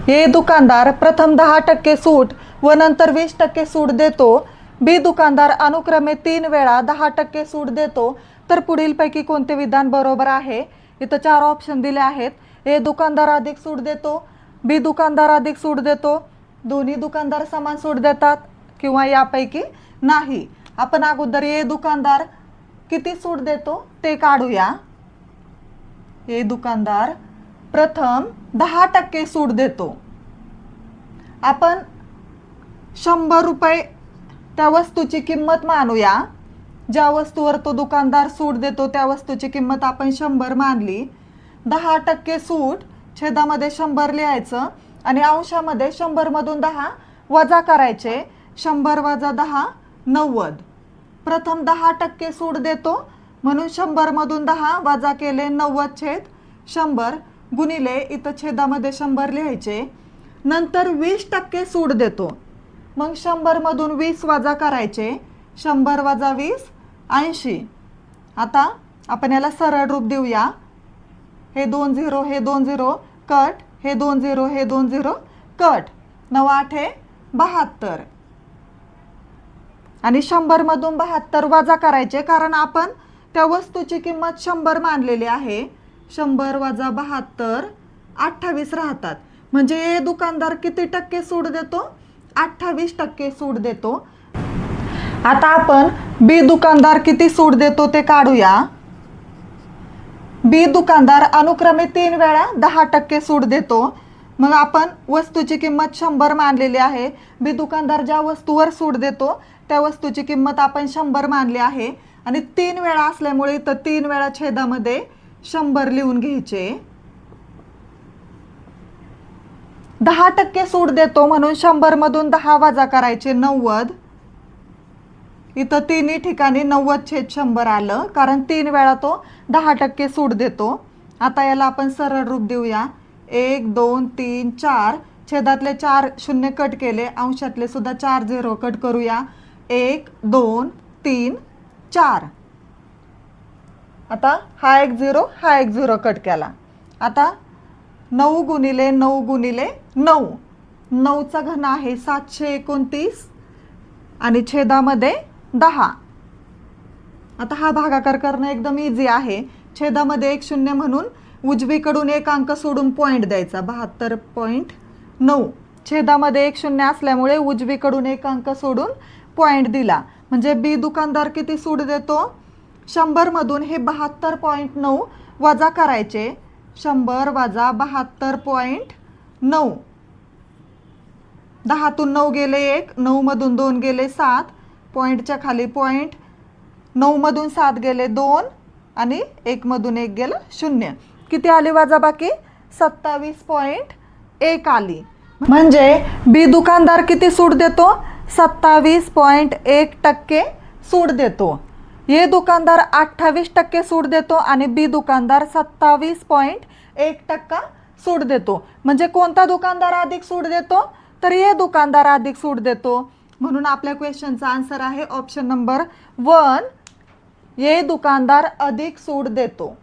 ए दुकानदार प्रथम 10% सूट व नंतर 20% सूट देतो। बी दुकानदार अनुक्रमे 3 वेळा 10% सूट देतो। तर पुढीलपैकी कोणते विधान बरोबर आहे? इथं 4 ऑप्शन दिले आहेत। ए दुकानदार अधिक सूट देतो, बी दुकानदार अधिक सूट देतो, दोन्ही दुकानदार समान सूट देतात किंवा यापैकी नाही। आपण अगोदर ए दुकानदार किती सूट देतो ते काढूया। ए दुकानदार प्रथम 10% सूट देतो। आपण 100 रुपये त्या वस्तूची किंमत मानूया। ज्या वस्तूवर तो दुकानदार सूट देतो त्या वस्तूची किंमत आपण 100 मानली। 10% सूट छेदामध्ये 100 लिहायचं आणि अंशामध्ये 100 मधून 10 वजा करायचे। 100 वजा 10 90। प्रथम 10% सूट देतो म्हणून 100 मधून 10 वजा केले 90/100 गुणिले इथं छेदामध्ये 100 लिहायचे। नंतर 20% सूट देतो मग 100 मधून 20 वजा करायचे। 100 वजा 20 80। आता आपण याला सरळ रूप देऊया। हे 2 0 हे 2 0 कट, हे 2 0 हे 2 0 कट, 9 8 72 आणि 100 मधून 72 वजा करायचे कारण आपण त्या वस्तूची किंमत 100 मानलेली आहे। 100 वजा 72 28 राहतात। म्हणजे ए दुकानदार किती टक्के सूट देतो? 28% सूट देतो। आता आपण बी दुकानदार किती सूट देतो ते काढूया। बी दुकानदार अनुक्रमे 3 वेळा 10% सूट देतो। मग आपण वस्तूची किंमत 100 मानलेली आहे। बी दुकानदार ज्या वस्तूवर सूट देतो त्या वस्तूची किंमत आपण 100 मानली आहे आणि 3 वेळा असल्यामुळे इथं 3 वेळा छेदामध्ये 100 लिहून घ्यायचे। 10% सूट देतो म्हणून 100 मधून 10 वजा करायचे 90। इथं तिन्ही ठिकाणी 90/100 आलं कारण 3 वेळा तो 10% सूट देतो। आता याला आपण सरळ रूप देऊया। 1 2 3 4 छेदातले 4 शून्य कट केले, अंशातले सुद्धा 4 0 कट करूया। 1 2 3 4। आता हा 1 0 हा 1 0 कट केला। आता 9 गुणिले 9 गुणिले 9, 9चा घन आहे 729 आणि छेदामध्ये 10। आता हा भागाकार करणं एकदम इझी आहे। छेदामध्ये 1 0 म्हणून उजवीकडून एक अंक सोडून पॉईंट द्यायचा 72.9। छेदामध्ये 1 0 असल्यामुळे उजवीकडून एक अंक सोडून पॉईंट दिला। म्हणजे बी दुकानदार किती सूट देतो? 100 मधून हे 72.9 वजा करायचे। 100 वजा 72.9, 10तून 9 गेले 1, 9 मधून 2 गेले 7, पॉईंटच्या खाली पॉईंट, 9 मधून 7 गेले 2 आणि 1 मधून 1 गेलं 0। किती आली वजाबाकी? 27.1 आली। म्हणजे बी दुकानदार किती सूट देतो? 27.1% सूट देतो। ए दुकानदार 28% सूट देतो आणि बी दुकानदार 27.1% सूट देतो। म्हणजे कोणता दुकानदार अधिक सूट देतो? तर ए दुकानदार अधिक सूट देतो। म्हणून आपल्या क्वेश्चनचा आन्सर आहे ऑप्शन नंबर 1, ए दुकानदार अधिक सूट देतो।